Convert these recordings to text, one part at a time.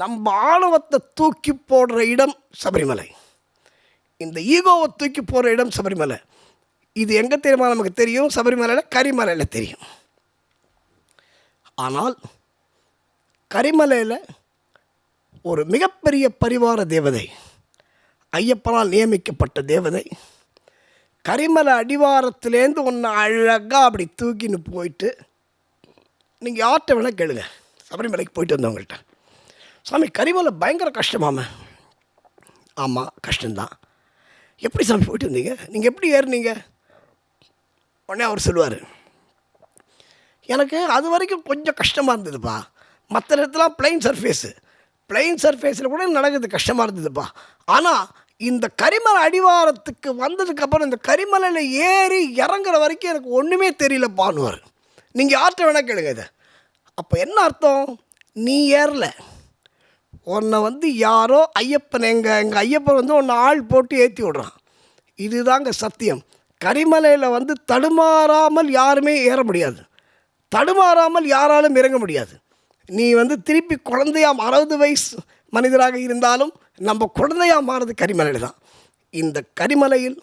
நம்ம ஆணவத்தை தூக்கி போடுற இடம் சபரிமலை. இந்த ஈகோவை தூக்கி போடுற இடம் சபரிமலை. இது எங்கே தெரியுமா நமக்கு தெரியும்? சபரிமலையில் கரிமலையில் தெரியும். ஆனால் கரிமலையில் ஒரு மிகப்பெரிய பரிவார தேவதை, ஐயப்பனால் நியமிக்கப்பட்ட தேவதை, கரிமலை அடிவாரத்துலேருந்து ஒன்று அழகாக அப்படி தூக்கின்னு போயிட்டு, நீங்கள் யார்கிட்ட வேணால் கேளுங்க, சபரிமலைக்கு போயிட்டு வந்தவங்கள்ட்ட, சாமி கரிமலை பயங்கர கஷ்டமாம. ஆமாம், கஷ்டம்தான். எப்படி சாமி போயிட்டு வந்தீங்க, நீங்கள் எப்படி ஏறுனீங்க? உடனே அவர் சொல்லுவார், எனக்கு அது வரைக்கும் கொஞ்சம் கஷ்டமாக இருந்ததுப்பா. மற்ற இடத்துலாம் பிளெயின் சர்ஃபேஸில் கூட நடக்கிறது கஷ்டமாக இருந்ததுப்பா. ஆனால் இந்த கரிமலை அடிவாரத்துக்கு வந்ததுக்கப்புறம் இந்த கரிமலையில் ஏறி இறங்குற வரைக்கும் எனக்கு ஒன்றுமே தெரியலப்பான்னுவார். நீங்கள் யார்கிட்ட வேணால் கேளுங்க இதை. அப்போ என்ன அர்த்தம்? நீ ஏறல, உன்னை யாரோ ஐயப்பன், எங்கள் ஐயப்பன் உன்னை ஆள் போட்டு ஏற்றி விடுறான். இதுதாங்க சத்தியம். கரிமலையில் தடுமாறாமல் யாருமே ஏற முடியாது, தடுமாறாமல் யாராலும் இறங்க முடியாது. நீ திருப்பி குழந்தையாக 60 வயசு மனிதராக இருந்தாலும் நம்ம குழந்தையாக மாறது கரிமலையில் தான். இந்த கரிமலையில்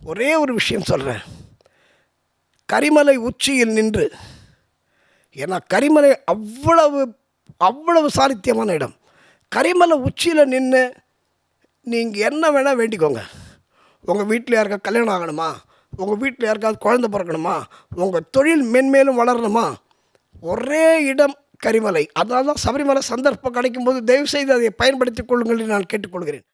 ஒரே ஒரு விஷயம் சொல்கிறேன், கரிமலை உச்சியில் நின்று, ஏன்னா கரிமலை அவ்வளவு சாநித்தியமான இடம். கரிமலை உச்சியில் நின்று நீங்கள் என்ன வேணால் வேண்டிக்கோங்க. உங்கள் வீட்டில் யாருக்காவது கல்யாணம் ஆகணுமா, உங்கள் வீட்டில் யாருக்காவது குழந்தை பிறக்கணுமா, உங்கள் தொழில் மென்மேலும் வளரணுமா, ஒரே இடம் கரிமலை. அதனால தான் சபரிமலை சந்தர்ப்பம் கிடைக்கும்போது தயவுசெய்து அதை பயன்படுத்திக் கொள்ளுங்கள் என்று நான் கேட்டுக்கொள்கிறேன்.